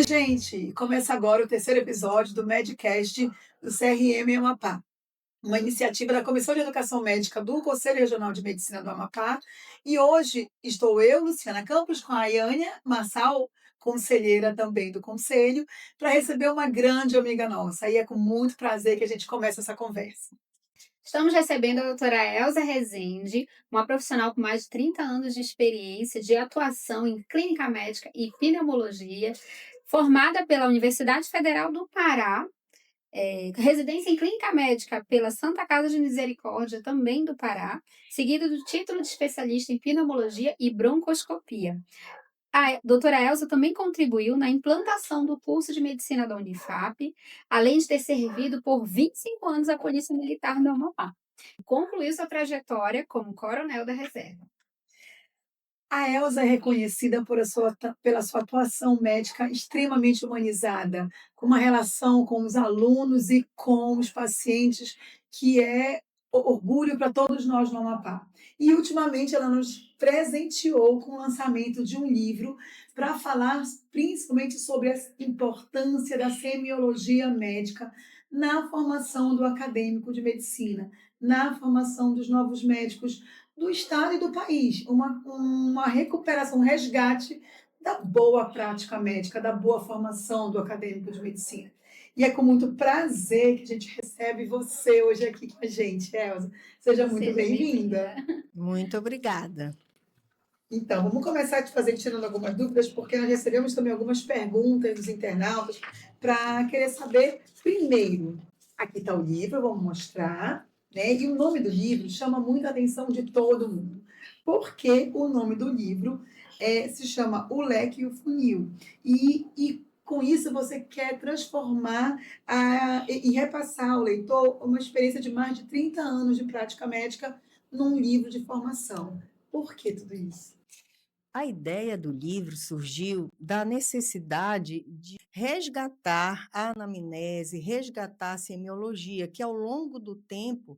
Oi, gente! Começa agora o terceiro episódio do Medcast do CRM Amapá, uma iniciativa da Comissão de Educação Médica do Conselho Regional de Medicina do Amapá. E hoje estou eu, Luciana Campos, com a Ayânia Marçal, conselheira também do Conselho, para receber uma grande amiga nossa. E é com muito prazer que a gente começa essa conversa. Estamos recebendo a doutora Elza Rezende, uma profissional com mais de 30 anos de experiência de atuação em clínica médica e pneumologia, formada pela Universidade Federal do Pará, residência em clínica médica pela Santa Casa de Misericórdia, também do Pará, seguido do título de especialista em pneumologia e broncoscopia. A doutora Elza também contribuiu na implantação do curso de medicina da Unifap, além de ter servido por 25 anos à Polícia Militar do Amapá. Concluiu sua trajetória como coronel da reserva. A Elsa é reconhecida pela sua atuação médica extremamente humanizada, com uma relação com os alunos e com os pacientes que é orgulho para todos nós no Amapá. E, ultimamente, ela nos presenteou com o lançamento de um livro para falar principalmente sobre a importância da semiologia médica na formação do acadêmico de medicina, na formação dos novos médicos do Estado e do país, uma recuperação, um resgate da boa prática médica, da boa formação do acadêmico de medicina. E é com muito prazer que a gente recebe você hoje aqui com a gente, Elza. Seja muito Seja bem-vinda. bem-vinda. Muito obrigada. Então, vamos começar te fazer tirando algumas dúvidas, porque nós recebemos também algumas perguntas dos internautas para querer saber, primeiro, aqui está o livro, vamos mostrar, né? E o nome do livro chama muito a atenção de todo mundo. Porque o nome do livro se chama O Leque e o Funil. E com isso você quer transformar e repassar ao leitor uma experiência de mais de 30 anos de prática médica num livro de formação. Por que tudo isso? A ideia do livro surgiu da necessidade de resgatar a anamnese, resgatar a semiologia, que ao longo do tempo,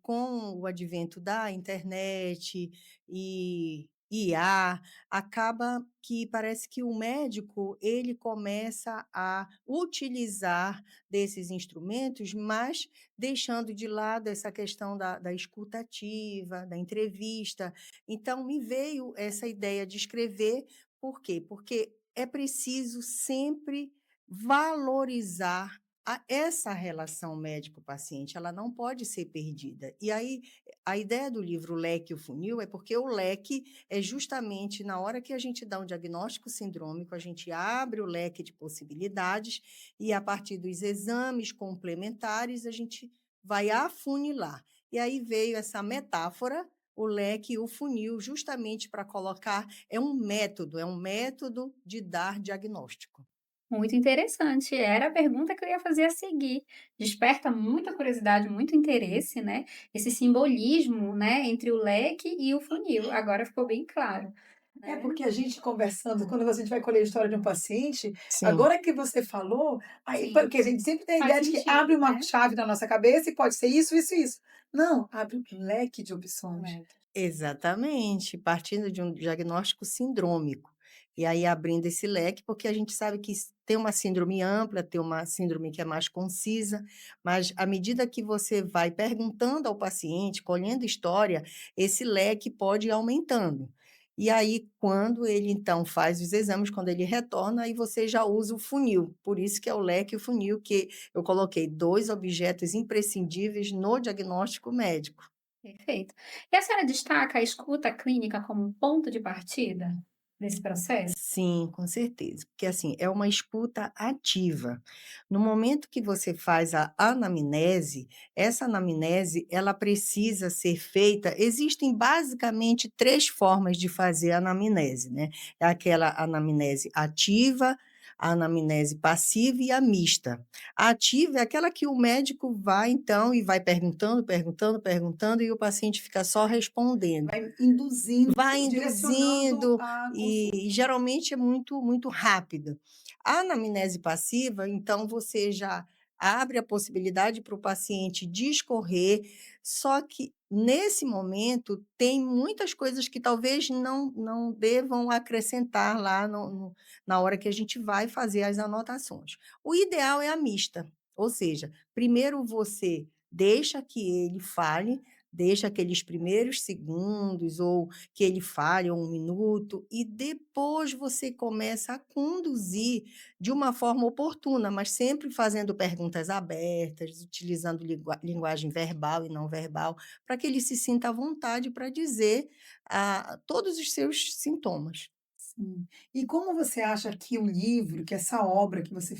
com o advento da internet e IA, acaba que parece que o médico ele começa a utilizar desses instrumentos, mas deixando de lado essa questão da escutativa, da entrevista. Então, me veio essa ideia de escrever, por quê? Porque é preciso sempre valorizar essa relação médico-paciente, ela não pode ser perdida. E aí, a ideia do livro Leque e o Funil é porque o leque é justamente na hora que a gente dá um diagnóstico sindrômico, a gente abre o leque de possibilidades e, a partir dos exames complementares, a gente vai afunilar. E aí veio essa metáfora o leque e o funil, justamente para colocar, é um método de dar diagnóstico. Muito interessante. Era a pergunta que eu ia fazer a seguir. Desperta muita curiosidade, muito interesse, né? Esse simbolismo, né, entre o leque e o funil. Agora ficou bem claro, É né? porque a gente conversando, quando a gente vai colher a história de um paciente, Sim, agora que você falou, aí, Sim, porque a gente sempre tem a faz ideia de que abre sentido, uma né? chave na nossa cabeça e pode ser isso, isso, isso. Não, abre um leque de O opções. leque. exatamente, partindo de um diagnóstico sindrômico. E aí abrindo esse leque, porque a gente sabe que tem uma síndrome ampla, tem uma síndrome que é mais concisa, mas à medida que você vai perguntando ao paciente, colhendo história, esse leque pode ir aumentando. E aí, quando ele então faz os exames, quando ele retorna, aí você já usa o funil. Por isso que é o leque e o funil, que eu coloquei 2 objetos imprescindíveis no diagnóstico médico. Perfeito. E a senhora destaca a escuta clínica como um ponto de partida desse processo? Sim, com certeza, porque assim, é uma escuta ativa. No momento que você faz a anamnese, essa anamnese, ela precisa ser feita existem basicamente 3 formas de fazer a anamnese, né, é aquela anamnese ativa, a anamnese passiva e a mista. A ativa é aquela que o médico vai então e vai perguntando, perguntando, perguntando e o paciente fica só respondendo. Vai induzindo, Vai direcionando induzindo a consulta. e geralmente é muito rápido. A anamnese passiva, então você já abre a possibilidade para o paciente discorrer, só que nesse momento, tem muitas coisas que talvez não devam acrescentar lá na hora que a gente vai fazer as anotações. O ideal é a mista, ou seja, primeiro você deixa que ele fale, deixa aqueles primeiros segundos ou que ele fale, ou 1 minuto, e depois você começa a conduzir de uma forma oportuna, mas sempre fazendo perguntas abertas, utilizando linguagem verbal e não verbal, para que ele se sinta à vontade para dizer todos os seus sintomas. Sim. E como você acha que o livro, que essa obra que você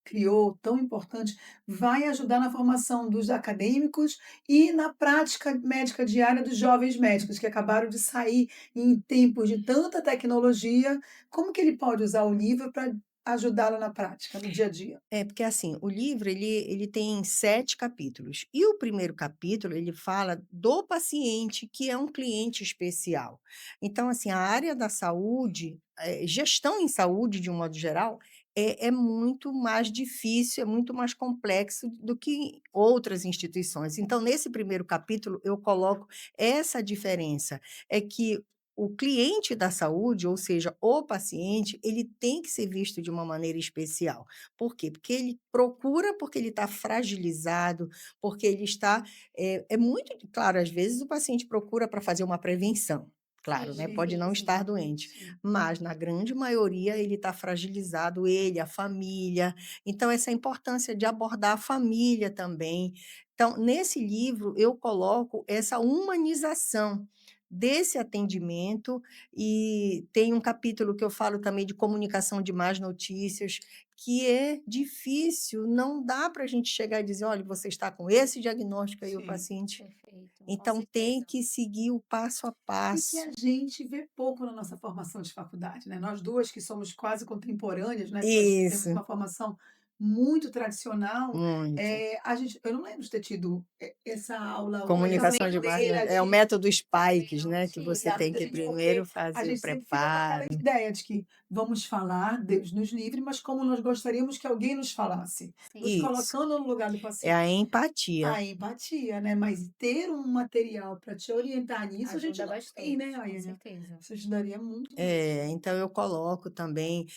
criou, tão importante, vai ajudar na formação dos acadêmicos e na prática médica diária dos jovens médicos que acabaram de sair em tempos de tanta tecnologia? Como que ele pode usar o livro para ajudá-lo na prática, no dia a dia? É, porque assim, o livro ele tem 7 capítulos, e o primeiro capítulo ele fala do paciente que é um cliente especial. Então assim, a área da saúde, gestão em saúde de um modo geral, é muito mais difícil, é muito mais complexo do que outras instituições. Então nesse primeiro capítulo eu coloco essa diferença, é que o cliente da saúde, ou seja, o paciente, ele tem que ser visto de uma maneira especial. Por quê? Porque ele procura, porque ele está fragilizado, porque ele está. É muito claro, às vezes o paciente procura para fazer uma prevenção. Claro, né? Sim, Pode Sim, não sim, estar doente, sim. mas na grande maioria ele está fragilizado, ele, a família. Então, essa importância de abordar a família também. Então, nesse livro, eu coloco essa humanização desse atendimento, e tem um capítulo que eu falo também de comunicação de más notícias, que é difícil, não dá para a gente chegar e dizer: "Olha, você está com esse diagnóstico aí", o Sim. paciente perfeito, com então tem certeza. que seguir o passo a E que a passo. gente vê pouco na nossa formação de faculdade, né. Nós 2 que somos quase contemporâneas, né, que nós temos Isso, uma formação muito tradicional, muito. a gente eu não lembro de ter tido essa aula ou essa Comunicação de massa Realmente, bandeira é o de método Spikes, né, que realmente, você tem exato, da que gente primeiro porque a fazer o gente sempre ficou com aquela preparo. ideia de que vamos falar, Deus nos livre, mas como nós gostaríamos que alguém nos falasse, nos sim, Isso, colocando no lugar do é a paciente. empatia. A empatia, né, mas ter um material para te orientar nisso a gente ajuda não tem, né, bastante, com Ayane? certeza. Isso ajudaria muito mesmo. É, então eu coloco também,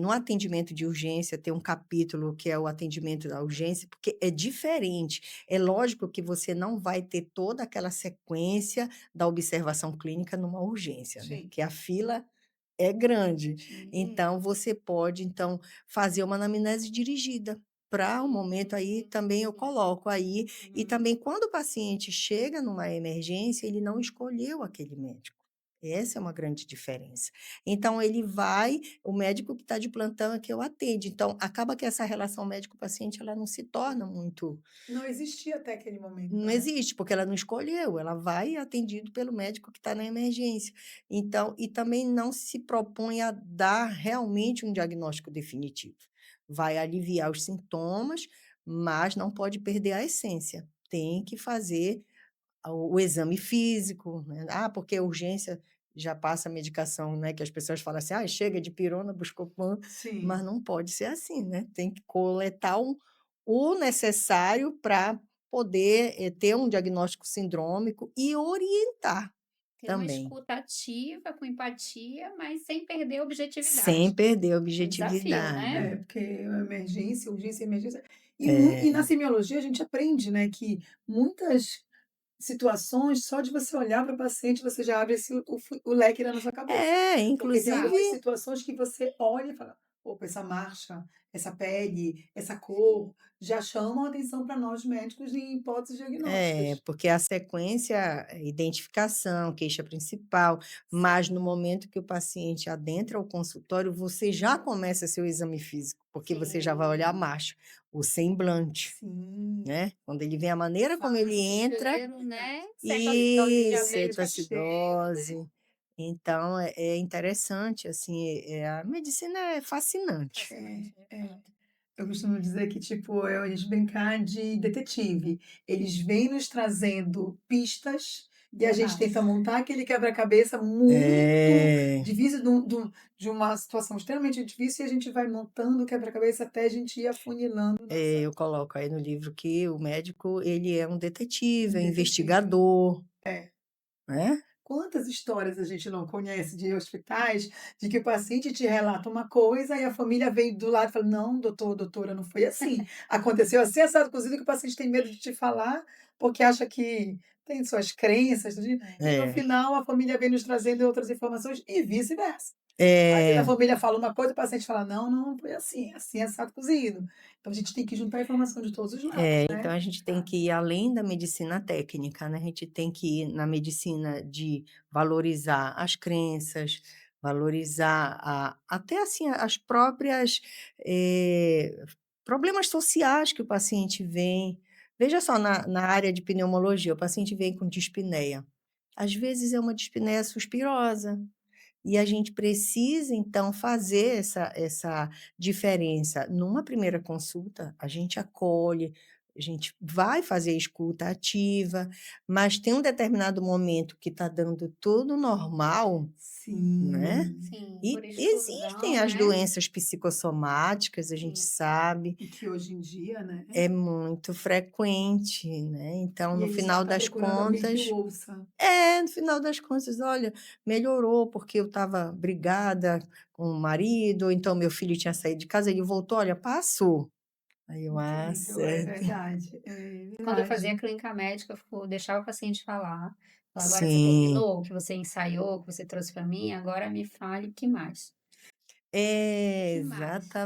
no atendimento de urgência, tem um capítulo que é o atendimento da urgência, porque é diferente. É lógico que você não vai ter toda aquela sequência da observação clínica numa urgência, né, Sim. porque a fila é grande. Sim. Então você pode, então, fazer uma anamnese dirigida. Para o momento aí, também eu coloco aí, e Uhum. também quando o paciente chega numa emergência, ele não escolheu aquele médico. Essa é uma grande diferença. Então ele vai, o médico que está de plantão é que eu atende, então acaba que essa relação médico-paciente ela não se torna muito, Não existia até aquele momento, não né. existe, porque ela não escolheu, ela vai atendido pelo médico que está na emergência. Então e também não se propõe a dar realmente um diagnóstico definitivo. Vai aliviar os sintomas, mas não pode perder a essência. Tem que fazer o exame físico, né. Ah, porque a urgência já passa a medicação, né, que as pessoas falam assim: "Ai, chega de pirona, Buscopan", Sim. mas não pode ser assim, né, tem que coletar o necessário para poder, ter um diagnóstico sindrômico e orientar Ter uma também, escuta ativa, com empatia, mas sem perder a sem objetividade. perder a É um desafio, objetividade. né? É, porque emergência, urgência, emergência e na É, semiologia a gente aprende, né, que muitas situações, só de você olhar para o paciente, você já abre esse o leque na sua cabeça. Porque tem algumas Exato. inclusive situações que você olha e fala: "Opa, essa marcha, essa pele, essa Sim. cor", já chamam a atenção para nós médicos em hipóteses É, diagnósticas. porque a sequência, identificação, queixa principal, mas no momento que o paciente adentra o consultório, você já começa seu exame físico, porque você já vai olhar a Sim. marcha, o semblante, Sim, né? Quando ele vê a maneira como ele Famoso entra, cheiro, né? Cetoacidose de isso, diabetes cheiro, né? cetoacidose. Então, é interessante, assim, a medicina é fascinante. é, Fascinante, de é. fato. Eu costumo dizer que, tipo, a gente brincar de detetive. Eles vêm nos trazendo pistas e a gente Exato. tenta montar aquele quebra-cabeça muito É. difícil de uma situação extremamente difícil e a gente vai montando o quebra-cabeça até a gente ir afunilando nossa Eu coloco aí no livro que o médico, ele é um detetive, é detetive. investigador, É. né? Quantas histórias a gente não conhece de hospitais, de que o paciente te relata uma coisa e a família vem do lado e fala: "Não, doutor, doutora, não foi assim. Aconteceu assim, assado, cozido", que o paciente tem medo de te falar, porque acha que tem suas crenças, e no É, final a família vem nos trazendo outras informações e vice-versa. Às vezes a é, família fala uma coisa, o paciente fala: "Não, não, foi assim, assim, assado, cozido". Então a gente tem que juntar a informação de todos os lados, então né. a gente tem que ir além da medicina técnica, né? A gente tem que ir na medicina de valorizar as crenças, valorizar até assim as próprias problemas sociais que o paciente vem. Veja só, na área de pneumologia, o paciente vem com dispneia. Às vezes é uma dispneia suspirosa. E a gente precisa, então, fazer essa diferença. Numa primeira consulta, a gente acolhe, a gente vai fazer a escuta ativa, mas tem um determinado momento que está dando tudo normal, né? Sim. Sim, por E existem exclusão, as né? doenças psicossomáticas, a gente Sim. sabe, E que hoje em dia, né, é muito frequente, né? Então, e no a gente final está das procurando alguém que o contas, ouça. no final das contas, olha, melhorou porque eu estava brigada com o marido, ou então meu filho tinha saído de casa, ele voltou, olha, passou. Aí eu, Incrível, é certo. verdade, é Quando eu fazia verdade. clínica médica, eu deixava o paciente falar. Falar: "Agora você Sim, terminou o que você ensaiou, o que você trouxe para mim, agora me fale o que mais?". é, Que mais?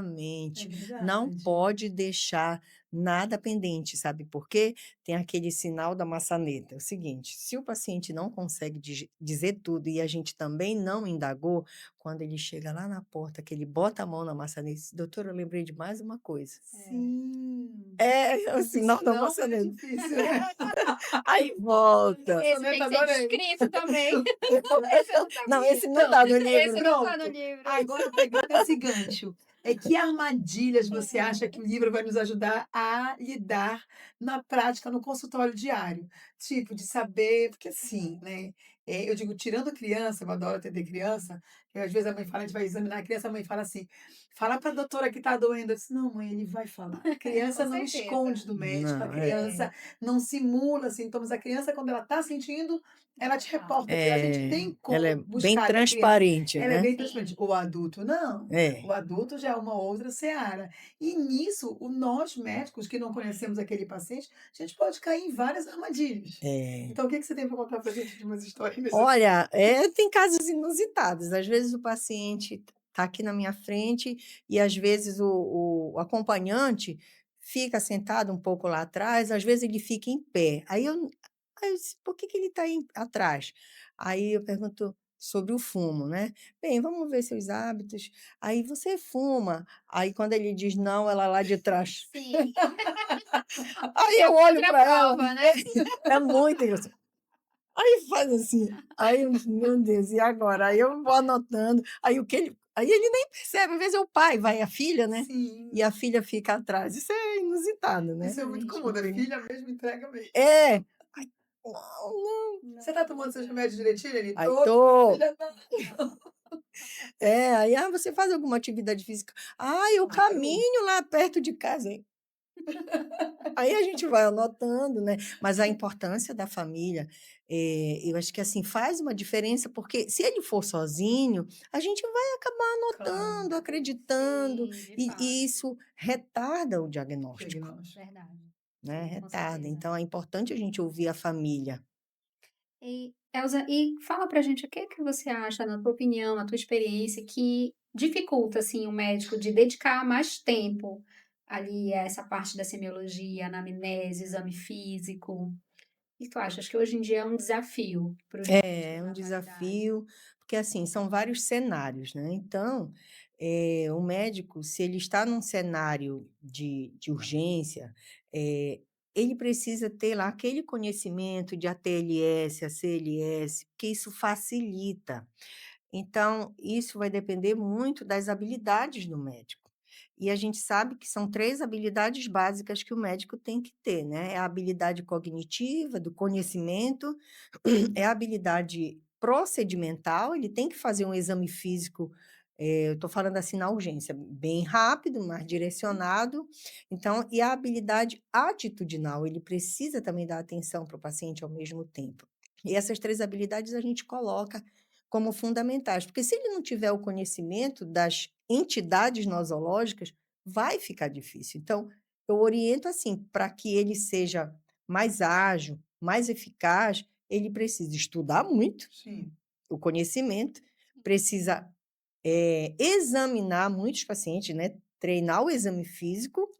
É exatamente. Não verdade. pode deixar nada pendente, sabe por quê? Tem aquele sinal da maçaneta. É o seguinte, se o paciente não consegue dizer tudo e a gente também não indagou, quando ele chega lá na porta, que ele bota a mão na maçaneta e diz: "Doutora, eu lembrei de mais uma coisa". É. Sim, É o porque sinal da senão é maçaneta. difícil, né. Aí volta. Esse tem Maçaneta, que ser adorei. descrito também. Esse eu não Não, sabia. esse não Não, tá no livro. Esse não tá no pronto. livro. Agora pegando esse gancho, que armadilhas você acha que o livro vai nos ajudar a lidar na prática, no consultório diário? Tipo, de saber porque assim, né, eu digo, tirando a criança, eu adoro atender criança, que às vezes a mãe fala, a gente vai examinar a criança, a mãe fala assim: "Fala para a doutora que está doendo", eu disse: "Não mãe, ele vai falar". A Com criança não esconde certeza. do médico, a Não, É, criança não simula sintomas, a criança quando ela está sentindo, ela ela te fala. reporta, a gente é, tem ela é como bem buscar da criança. transparente, Ela é né. bem transparente. Sim, O adulto não. O É, adulto já é uma outra seara. E nisso, nós médicos que não conhecemos aquele paciente, a gente pode cair em várias armadilhas. é. Então o que que você tem para contar pra gente de umas historinhas assim? Olha, tem casos inusitados. Às vezes o paciente está aqui na minha frente e às vezes o acompanhante fica sentado um pouco lá atrás, às vezes ele fica em pé. Aí eu disse: "Por que que ele está atrás?". Aí eu pergunto sobre o fumo, né. "Bem, vamos ver seus hábitos". Aí: "Você fuma?". Aí quando ele diz: "Não", ela lá de trás. sim. Aí É eu olho outra para ela, prova, né. é muito engraçado. Aí faz assim, aí eu disse: "Meu Deus, e agora?". Aí eu vou anotando, aí ele nem percebe, às vezes é o pai, vai a filha, né, e Sim, a filha fica atrás. Isso é inusitado, né. isso é A muito gente comum, a vê. filha mesmo entrega mesmo. É. Ai, não, não. "Você Não, tá tomando seus remédios direitinho?", ele: Aí "Tô", tô. filha, "Não". Aí: "Você faz alguma atividade física?". "Ah, eu Claro, caminho lá perto de casa". Aí a gente vai anotando, né, mas a importância da família, eu acho que, assim, faz uma diferença, porque se ele for sozinho, a gente vai acabar claro. anotando, acreditando, sim, de e fato. isso retarda o diagnóstico, Diagnóstico. Verdade. né, Com retarda. certeza. Então é importante a gente ouvir a família. E, Elza, e fala pra gente o que que você acha, na tua opinião, na tua experiência, que dificulta, assim, o médico de dedicar mais tempo ali a essa parte da semiologia, anamnese, exame físico. O que tu acha? Acho que hoje em dia é um desafio para os É médicos um na atualidade. desafio, porque, assim, são vários cenários, né, então, o médico, se ele está num cenário de urgência, ele precisa ter lá aquele conhecimento de ATLS, ACLS, porque isso facilita. Então, isso vai depender muito das habilidades do médico. E a gente sabe que são 3 habilidades básicas que o médico tem que ter, né, é a habilidade cognitiva, do conhecimento, é a habilidade procedimental, ele tem que fazer um exame físico, eu estou falando assim na urgência, bem rápido, mas direcionado, então e a habilidade atitudinal, ele precisa também dar atenção para o paciente ao mesmo tempo. E essas 3 habilidades a gente coloca como fundamentais, porque se ele não tiver o conhecimento das entidades nosológicas, vai ficar difícil. Então, eu oriento assim, para que ele seja mais ágil, mais eficaz, ele precisa estudar muito Sim. o conhecimento, precisa, examinar muitos pacientes, né, treinar o exame físico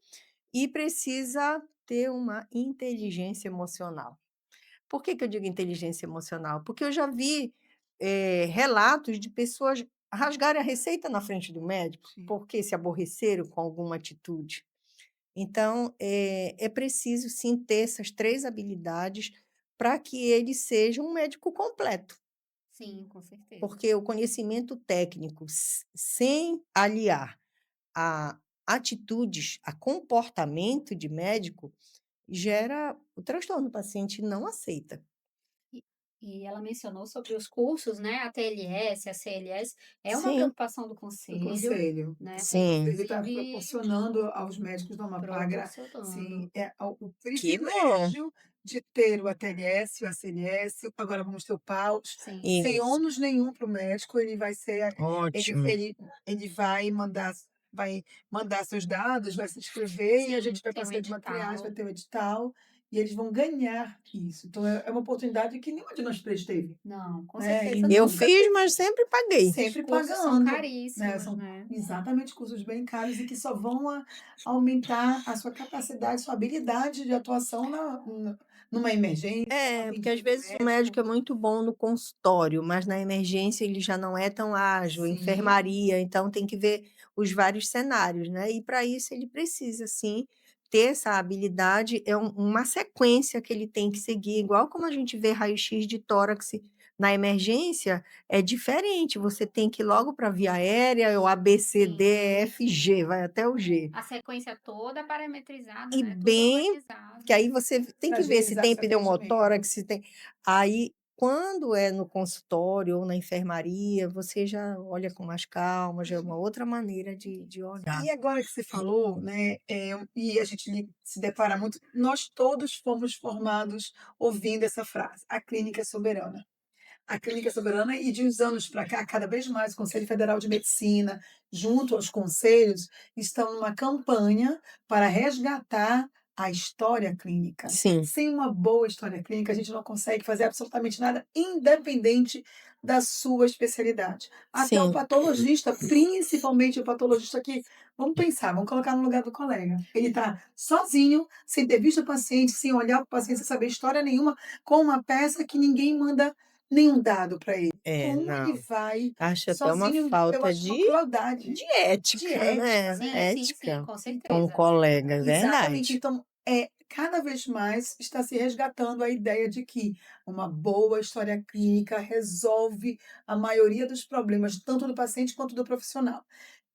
e precisa ter uma inteligência emocional. Por que que eu digo inteligência emocional? Porque eu já vi, relatos de pessoas rasgarem a receita na frente do médico, Sim. porque se aborreceram com alguma atitude. Então, é preciso sim ter essas 3 habilidades para que ele seja um médico completo, Sim, com certeza. porque o conhecimento técnico sem aliar a atitudes, a comportamento de médico, gera o transtorno, o paciente não aceita. E e ela mencionou sobre os cursos, né, a TLS, a CLS, é uma Sim, preocupação do Do conselho, conselho. né, sim. Ele está inclusive proporcionando aos médicos do Amapá proporcionando. sim, o Que bom. privilégio de ter o ATLS, o ACLS, agora vamos ter o PAUS, Sim, sem Isso, ônus nenhum para o médico, ele ótimo. ele ele vai mandar seus dados, vai se inscrever e a sim, gente vai tem um passar de materiais, vai edital. ter o edital, e eles vão ganhar isso. Então é uma oportunidade que nenhuma de nós 3 teve, Não, com né, e certeza Eu não. nunca fiz, teve. mas sempre paguei. Os Sempre cursos são pagando, né, caríssimos, são né. exatamente cursos bem caros e que só vão aumentar a sua capacidade, sua habilidade de atuação numa emergência, no É, porque às atendimento vezes o médico médico. é muito bom no consultório, mas na emergência ele já não é tão ágil, Sim, enfermaria, então tem que ver os vários cenários, né? E para isso ele precisa, sim, ter essa habilidade, é uma sequência que ele tem que seguir, igual como a gente vê raio-x de tórax na emergência, é diferente, você tem que ir logo para a via aérea, o A, B, C, D, Sim, E, F, G, vai até o G. a sequência toda parametrizada, E né, tudo bem que organizado. aí você tem para que ver se agilizar tem seu atendimento. pneumotórax, se tem aí, quando é no consultório ou na enfermaria, você já olha com mais calma, já é uma outra maneira de olhar. E agora que você falou, né, e a gente se depara muito, nós todos fomos formados ouvindo essa frase: "A clínica é soberana". A clínica é soberana e de uns anos para cá, cada vez mais o Conselho Federal de Medicina, junto aos conselhos, estão numa campanha para resgatar a história clínica. Sim, Sem uma boa história clínica, a gente não consegue fazer absolutamente nada, independente da sua especialidade. Até o sim, patologista, principalmente o patologista que, vamos pensar, vamos colocar no lugar do colega. Ele está sozinho, sem ter visto o paciente, sem olhar para o paciente, sem saber história nenhuma, com uma peça que ninguém manda nenhum dado para ele. Como ele não, vai acho até uma sozinho, eu falta acho uma de crueldade ética, de ética, né, Sim, né. sim, sim, ética com com o certeza. colega, é Exatamente. verdade. Então, cada vez mais está se resgatando a ideia de que uma boa história clínica resolve a maioria dos problemas, tanto do paciente quanto do profissional.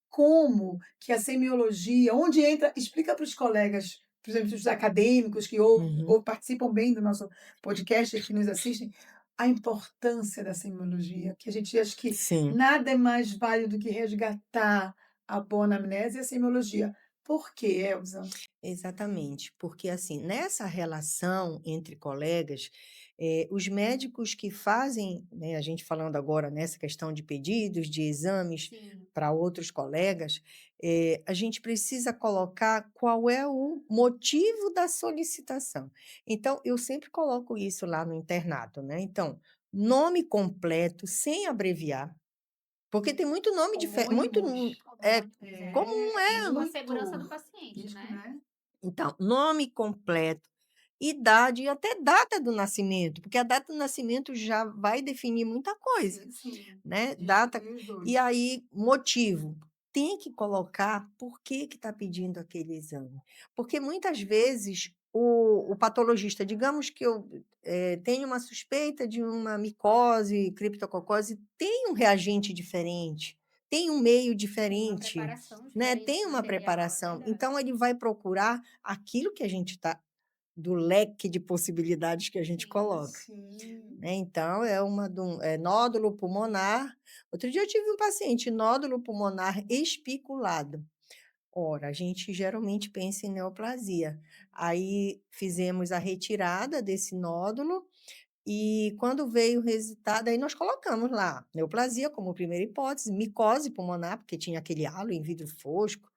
Como que a semiologia, onde entra, explica para os colegas, por exemplo, os acadêmicos que Uhum, ou participam bem do nosso podcast e que nos assistem, a importância da semiologia, que a gente acha que sim. nada é mais válido do que resgatar a boa anamnese e a semiologia. Por quê, Elza? Exatamente, porque assim, nessa relação entre colegas, os médicos que fazem, né, a gente falando agora nessa questão de pedidos, de exames Sim, para outros colegas, a gente precisa colocar qual é o motivo da solicitação. Então, eu sempre coloco isso lá no internato, né? Então, nome completo, sem abreviar, porque tem muito nome diferente, muito, Homônimos. é, homônimos, como é. é. Visam a segurança Muito. do paciente, Isso, né. né? Então, nome completo, idade e até data do nascimento, porque a data do nascimento já vai definir muita coisa, Sim, sim. né? Data Distinguir os e dois. aí motivo. Tem que colocar por que está pedindo aquele exame. Porque muitas vezes o patologista, digamos que eu tenho uma suspeita de uma micose, criptococose, tem um reagente diferente, tem um meio Tem uma diferente, preparação né? diferente Tem do uma material, é preparação. Então, verdade. ele vai procurar aquilo que a gente está, do leque de possibilidades que a gente Sim. coloca. Sim. Né? Então, nódulo pulmonar. Outro dia eu tive um paciente, nódulo pulmonar espiculado. Ora, a gente geralmente pensa em neoplasia. Aí fizemos a retirada desse nódulo, E quando veio o resultado, aí nós colocamos lá neoplasia como primeira hipótese, micose pulmonar, porque tinha aquele halo em vidro fosco,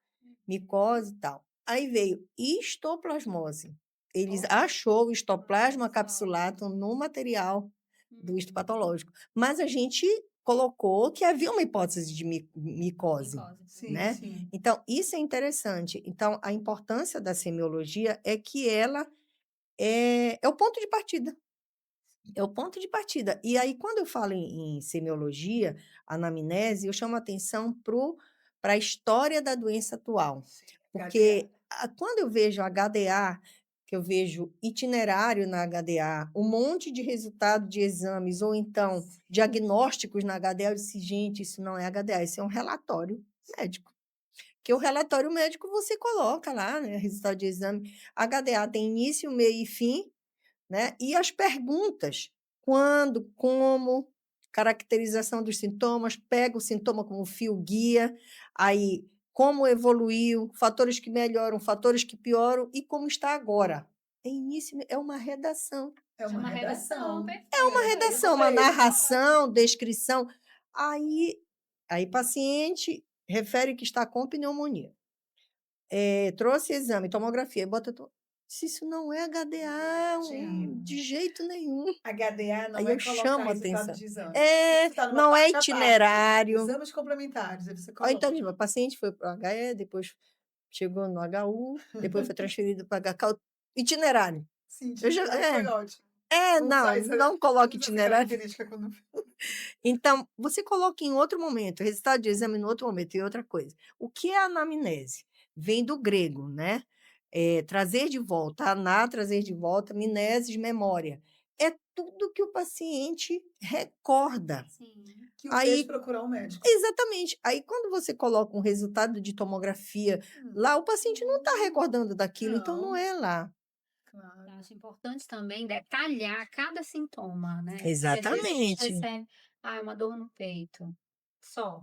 micose e tal. Aí veio histoplasmose. Eles achou o histoplasma capsulatum no material do histopatológico, mas a gente colocou que havia uma hipótese de micose, Micose. Sim, né? sim. Então, isso é interessante. Então, a importância da semiologia é que ela é o ponto de partida. É o ponto de partida. E aí, quando eu falo em semiologia, anamnese, eu chamo atenção para a história da doença atual. Porque quando eu vejo HDA, que eu vejo itinerário na HDA, um monte de resultado de exames, ou então diagnósticos na HDA, eu disse, gente, isso não é HDA, isso é um relatório médico. Que o relatório médico você coloca lá, né? Resultado de exame. HDA tem início, meio e fim, né? E as perguntas, quando, como, caracterização dos sintomas, pega o sintoma como fio guia, aí como evoluiu, fatores que melhoram, fatores que pioram e como está agora. É início, é uma redação. É uma redação. É Uma redação, uma narração, descrição. Aí paciente refere que está com pneumonia. Trouxe exame, tomografia, se isso não é HDA, de jeito nenhum. HDA não Aí é eu colocar chamo a resultado atenção. de exame. É, Isso tá numa não é página à parte. itinerário. Exames complementares, aí você Ou coloca. então, o paciente foi para o HE, depois chegou no HU, depois foi transferido para HK. Itinerário. Sim, Eu já, itinerário foi ótimo. não coloque Usa essa itinerário. característica quando... Então, você coloca em outro momento, resultado de exame em outro momento, e outra coisa. O que é anamnese? Vem do grego, né? Trazer de volta, trazer de volta, mnesis, memória. É tudo que o paciente recorda. Sim. Que o fez Aí, procurar um médico. exatamente. Aí, quando você coloca um resultado de tomografia lá, o paciente não está recordando daquilo, então não Não. é lá. Claro. Eu acho importante também detalhar cada sintoma, né? Porque às vezes a gente Exatamente. recebe, uma dor no peito, só,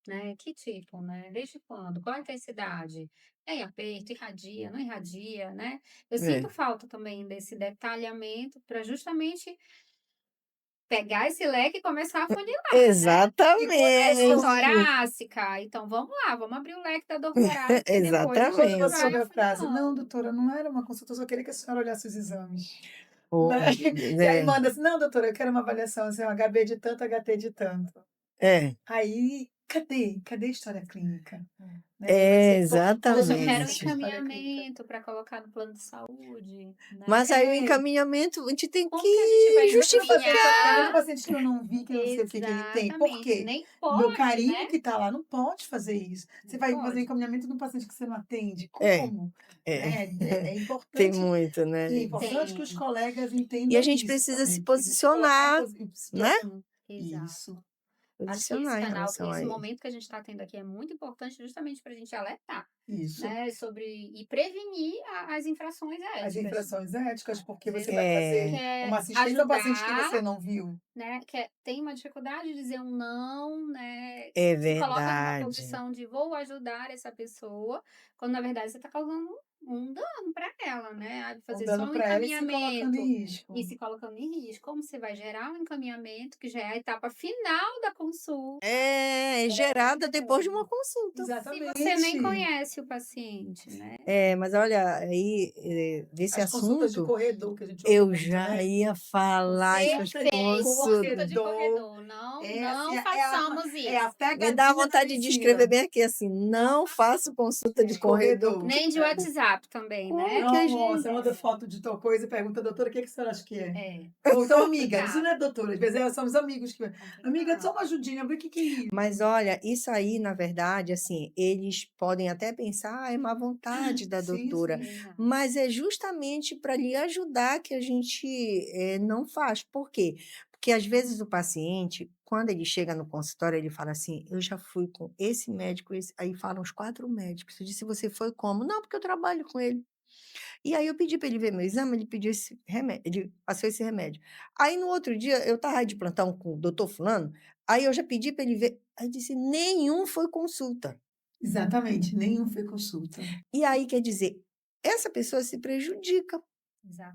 né? Que tipo, né? Desde quando? Qual a intensidade? É aperto, irradia, não irradia, né? Eu sinto falta também desse detalhamento para justamente pegar esse leque e começar a funilar, né? É Exatamente. dor torácica, então vamos lá, vamos abrir o leque da dor torácica e depois a Quando gente Exatamente. você vai ouve a frase, não, afunilando. doutora, não era uma consulta, eu só queria que a senhora olhasse os exames. Ou, Né? E aí é, manda assim, não, doutora, eu quero uma avaliação, assim, um HB de tanto, HT de tanto. é, Aí, cadê a história clínica? Né? Quando Mas você eu quero um precisa de história clínica. encaminhamento para colocar no plano de saúde, né? Mas aí o encaminhamento, a gente tem Como que a gente vai que justificar. Cada encaminhar? paciente que eu não vi, que eu não sei o que ele tem. Por Exatamente, quê? nem O meu pode, carinho né? que está lá não pode fazer isso. Você Nem vai fazer pode. encaminhamento de um paciente que você não atende. É, Como? é. Né? É Tem importante, muito, e é né? importante que os Tem. colegas E a entendam gente isso precisa se também. Precisa se colocar posicionar, em né? situação. Exato. Isso. Acho que esse Posicionar em canal, relação a esse isso. momento que a gente está tendo aqui é muito importante justamente para a gente alertar, Isso. né? E prevenir as infrações As éticas. infrações éticas, porque Às você vezes vai você fazer quer uma assistência ao paciente que ajudar, você não viu. né? Tem uma dificuldade de dizer um não, né? É Se coloca numa verdade. posição de vou ajudar essa pessoa, quando na verdade você está causando um dano para ela, né? Fazer só Dando um para ela e se colocando encaminhamento em risco. e se colocando em risco. Como você vai gerar um encaminhamento, que já é a etapa final da consulta, É gerada depois de uma consulta. se Exatamente. você nem conhece o paciente, né? Mas olha, aí, desse As consultas de assunto, corredor que a gente ouve eu muito, já né? ia falar essas Perfeito, consulta de consultas. corredor. Não, Essa não façamos isso. é a Me pegadinha dá da vontade de medicina. escrever bem aqui assim, não faço consulta de corredor. Corredor. Nem de WhatsApp também, Como né? que a Não, você gente... manda foto de tal coisa e pergunta, doutora, o que a senhora acha que é? É. Ou então, amiga, isso Complicado. não é doutora, às vezes somos amigos que. Amiga, só uma ajudinha, vê o que é isso. Mas olha, isso aí, na verdade, assim, eles podem até pensar, é má vontade da Sim, doutora, sim. Exato. mas é justamente para lhe ajudar que a gente não faz. Por quê? Porque às vezes o paciente, quando ele chega no consultório, ele fala assim, eu já fui com esse médico, aí falam os 4 médicos. Eu disse, você foi como? Não, porque eu trabalho com ele. E aí eu pedi para ele ver meu exame, ele pediu esse remédio, ele passou esse remédio. Aí no outro dia, eu estava de plantão com o doutor fulano, aí eu já pedi para ele ver, aí disse, nenhum foi consulta. Exatamente, nenhum foi consulta. E aí, quer dizer, essa pessoa se prejudica,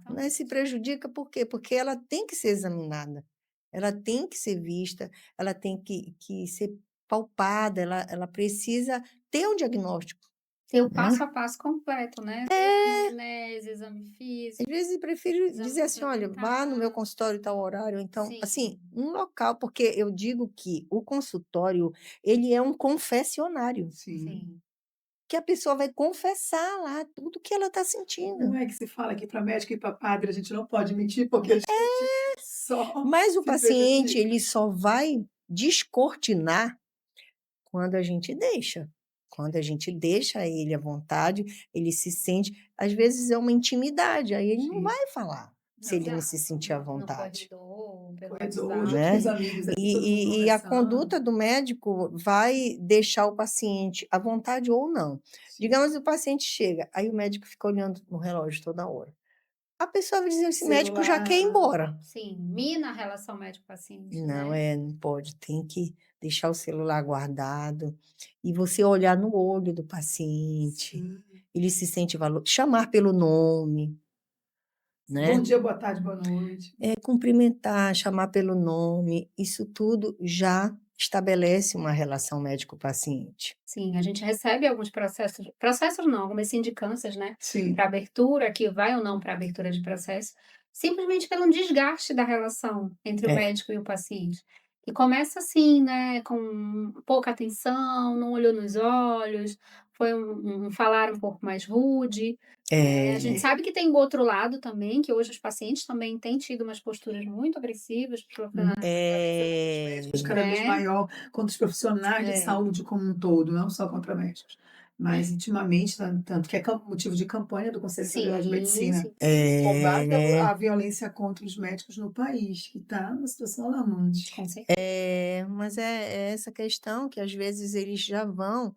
Né? Se Exatamente. prejudica por quê? Porque ela tem que ser examinada, ela tem que ser vista, ela tem que ser palpada, ela precisa ter um diagnóstico, Ter o né? passo a passo completo, né, desde anamnese, exame Às físico, vezes eu prefiro exame dizer assim: "Olha, vá no meu complementar. consultório tal horário", então, assim, Sim, um local, porque eu digo que o consultório, ele é um confessionário, Sim. sim. que a pessoa vai confessar lá tudo que ela está Não sentindo. é que se fala que para médico e para padre a gente não pode mentir, porque a gente só Mas o se paciente, ele prejudica. só vai descortinar quando a gente deixa. Quando a gente deixa ele à vontade, ele se sente, às vezes é uma intimidade, aí ele não Sim, vai falar, se Não, ele não se exato. sentir à No vontade, corredor, pelo corredor, WhatsApp. junto com os né? amigos ali, todo mundo E a conversando. conduta do médico vai deixar o paciente à vontade ou não. Sim. Digamos que o paciente chega, aí o médico fica olhando no relógio toda hora. A pessoa vai dizer: esse médico já quer ir Celular, embora. Sim, mina a relação médico-paciente, Não, né. não pode, tem que deixar o celular guardado e você olhar no olho do paciente, sim. ele se sente chamar pelo nome, Bom né? dia, boa tarde, boa noite. Cumprimentar, chamar pelo nome, isso tudo já estabelece uma relação médico-paciente. Sim, a gente recebe alguns processos não, algumas sindicâncias, né, Sim, para abertura, que vai ou não para abertura de processo, simplesmente pelo desgaste da relação entre o É, médico e o paciente. E começa assim, né, com pouca atenção, não olhou nos olhos, foi um falar um pouco mais rude. A gente é, sabe que tem o outro lado também, que hoje os pacientes também têm tido umas posturas muito agressivas para os profissionais de saúde, os médicos cada vez né. maior contra os profissionais de é, saúde como um todo, não só contra médicos. Mas intimamente, tanto que é motivo de campanha do Conselho Federal de Sim, Medicina, sim. combate é, à violência contra os médicos no país, que está numa situação alarmante. Com certeza. mas é essa questão que às vezes eles já vão,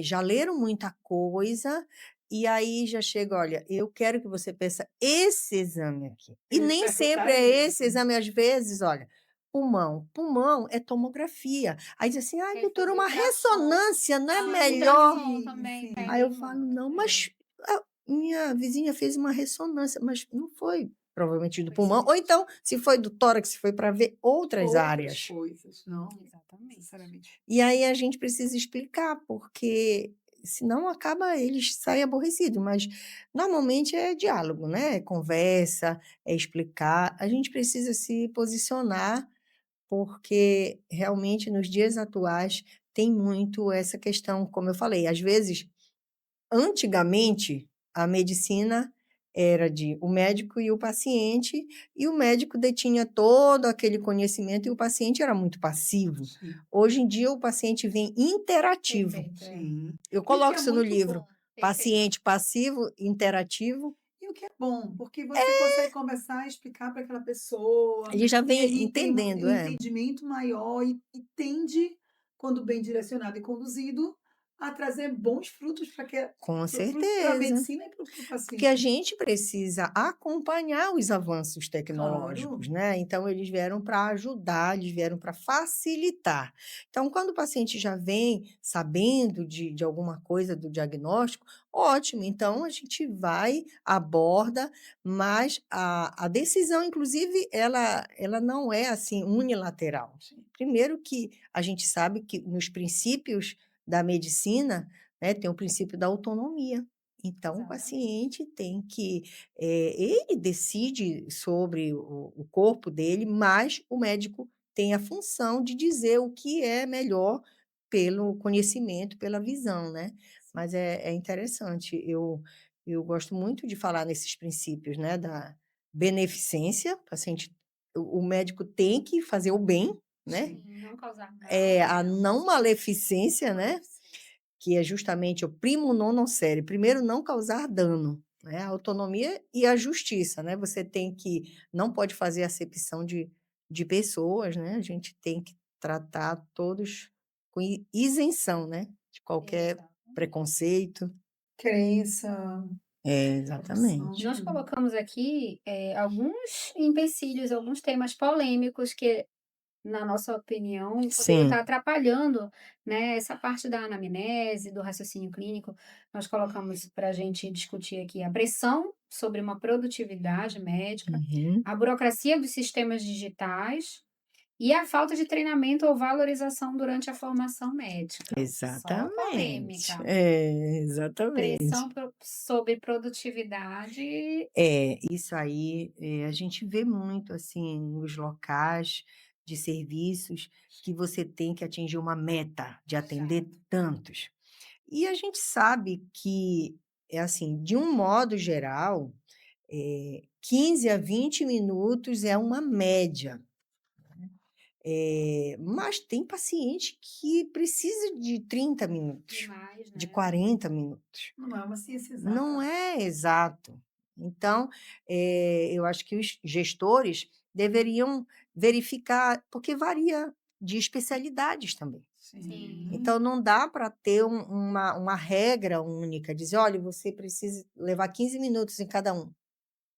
já leram muita coisa, e aí já chega: "Olha, eu quero que você peça esse exame aqui". E Eu ia nem sempre perguntar é esse isso. exame, às vezes, olha, pulmão é tomografia. Aí diz assim: "Ai, Quer doutora, fazer uma ultrassom. ressonância não é Ah, melhor?". ultrassom Sim, também Aí eu pedem sim. falo: muito. "Não, É, mas a minha vizinha fez uma ressonância", mas não foi provavelmente do pois pulmão, é. ou então, se foi do tórax, foi para ver outras Outras áreas. coisas, não Exatamente. necessariamente. E aí a gente precisa explicar, porque senão acaba eles saem aborrecidos, mas normalmente é diálogo, né, é conversa, é explicar. A gente precisa se posicionar, porque realmente nos dias atuais tem muito essa questão, como eu falei, às vezes, antigamente, a medicina era de o médico e o médico detinha todo aquele conhecimento e o paciente era muito passivo. Sim, Hoje em dia, o paciente vem interativo. Perfeito, é. sim. Eu E o que coloco é isso no muito livro. bom. Perfeito. Paciente passivo, interativo, E o que é bom, porque você consegue conversar e explicar para aquela pessoa, ele já e vem ele tem entendendo, um é. entendimento maior e tende, quando bem direcionado e conduzido, a trazer bons frutos Com para a certeza. medicina e para o Porque a paciente. gente precisa acompanhar os avanços Claro, tecnológicos, né? Então, eles vieram para ajudar, eles vieram para facilitar. Então, quando o paciente já vem sabendo de alguma coisa do diagnóstico, ótimo. Então, a gente vai, aborda, mas a decisão, inclusive, ela não é assim unilateral. sim, Primeiro que a gente sabe que nos princípios da medicina, né, tem o princípio da autonomia. Então, o Exatamente. paciente tem que, ele decide sobre o corpo dele, mas o médico tem a função de dizer o que é melhor pelo conhecimento, pela visão, né. sim. Mas é interessante, eu gosto muito de falar nesses princípios, né, da beneficência, o paciente o médico tem que fazer o bem, né, Sim, Sim, não causar é mal, a né. não maleficência, né, beneficência. que é justamente o primo nono cere, primeiro não causar dano, né, a autonomia e a justiça, né, você tem que não pode fazer acepção de pessoas, né, a gente tem que tratar todos com isenção, né, de qualquer Exatamente. preconceito. Crença, Exatamente. opção. Nós colocamos aqui, alguns empecilhos, alguns temas polêmicos que na nossa opinião, poderia estar Sim. atrapalhando, né, essa parte da anamnese, do raciocínio clínico. Nós colocamos para a gente discutir aqui a pressão sobre uma produtividade médica, Uhum. a burocracia dos sistemas digitais e a falta de treinamento ou valorização durante a formação médica. Só Exatamente. polêmica. Exatamente. Pressão sobre produtividade. Isso aí, a gente vê muito, assim, nos locais de serviços que você tem que atingir uma meta de atender Exato. tantos. E a gente sabe que, é assim, de um modo geral, 15 a 20 minutos é uma média. Mas tem paciente que precisa de 30 minutos, Demais, de né? 40 minutos. Não é uma ciência Não exata. é exato. Então, eu acho que os gestores deveriam verificar, porque varia de especialidades também. Sim. Então, não dá para ter uma regra única, dizer, olha, você precisa levar 15 minutos em cada um.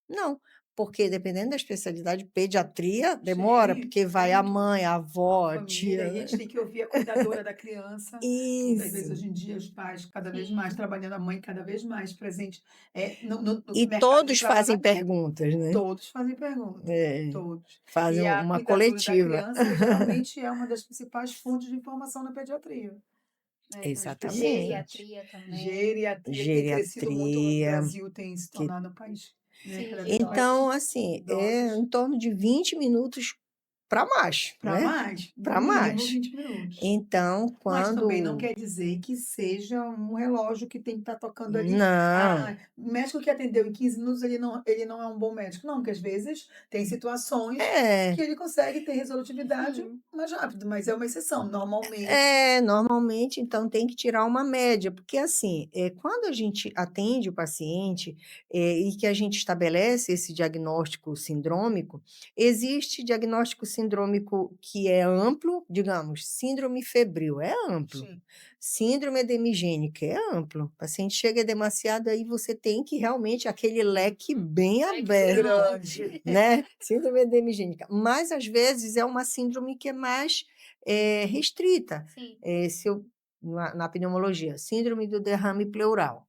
Não, porque dependendo da especialidade, pediatria demora, Sim, porque vai a muito. mãe, a A avó, a família, tia, e a né? gente tem que ouvir a cuidadora da criança. Muitas vezes, Isso. hoje em dia, os pais cada vez mais Sim. trabalhando, a mãe cada vez mais presente no E mercado de todos fazem trabalho. perguntas, né? Todos fazem pergunta, É, todos. fazem E a uma cuidadora da coletiva. criança geralmente é uma das principais fontes de informação na pediatria, né, então Exatamente. Geriatria também. geriatria que tem crescido muito no Geriatria, Brasil, tem se que tornado um país, né, Sim, cada de vez mais então, idosos. assim, é idosos. em torno de 20 minutos para mais, Para né? mais, no Para mínimo mais. 20 minutos. Então, Mas também não quando quer dizer que seja um relógio que tem que estar tocando ali. não, Ah, o médico que atendeu em 15 minutos, ele não é um bom médico. Não, porque às vezes tem situações é que ele consegue ter resolutividade Sim, mais rápido, mas é uma exceção. Normalmente, Normalmente, então, tem que tirar uma média, porque assim, quando a gente atende o paciente, e que a gente estabelece esse diagnóstico sindrômico, existe diagnóstico sindrômico que é amplo, digamos, síndrome febril é amplo, sim, síndrome edemigênica é amplo, o paciente chega demasiado, aí você tem que realmente aquele leque bem é que aberto, grande. né? Síndrome edemigênica. Mas às vezes é uma síndrome que é mais restrita, Sim, se eu, na pneumologia, síndrome do derrame pleural.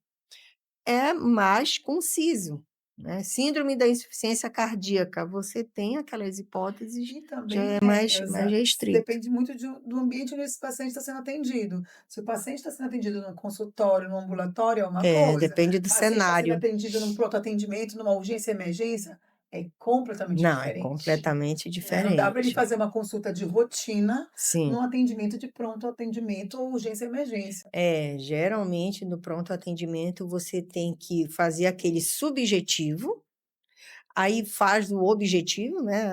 É mais conciso, né? Síndrome da insuficiência cardíaca, você tem aquelas hipóteses, E já também, é mais restrito. depende muito do ambiente onde esse paciente está sendo atendido. Se o paciente está sendo atendido num consultório, num ambulatório, é uma coisa. Depende do O paciente está sendo cenário. atendido num pronto-atendimento, numa urgência e emergência, é completamente Não, é diferente, completamente né. Não dá para ele diferente. fazer uma consulta de rotina Sim. num atendimento de pronto-atendimento ou urgência e emergência. Geralmente no pronto atendimento você tem que fazer aquele subjetivo. Aí faz o objetivo, né,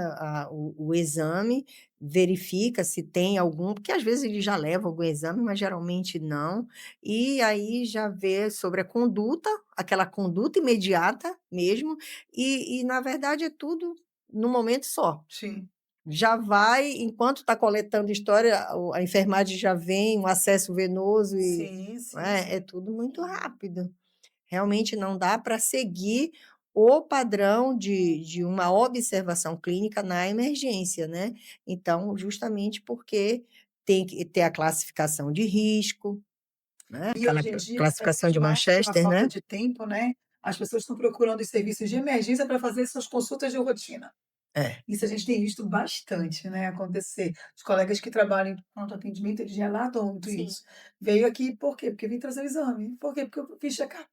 o exame, verifica se tem algum, porque às vezes ele já leva algum exame, mas geralmente não, e aí já vê sobre a conduta, aquela conduta imediata mesmo, e na verdade é tudo no momento só. Sim, Já vai, enquanto está coletando história, a enfermagem já vem, um acesso venoso e, sim, não sim, é sim. tudo muito sim. rápido. Realmente não dá para seguir o padrão de uma observação clínica na emergência, né. Então, justamente porque tem que ter a classificação de risco, né, E aquela hoje em dia, cada classificação vez de mais, pela Manchester, falta né. de tempo, né, as pessoas estão procurando os serviços de emergência para fazer suas consultas de rotina. É, Isso a gente tem visto bastante, né, acontecer. Os colegas que trabalham em pronto atendimento, eles relatam muito Sim. isso. Veio aqui por quê? Porque vim trazer o exame. Por quê? Porque eu fiz check-up.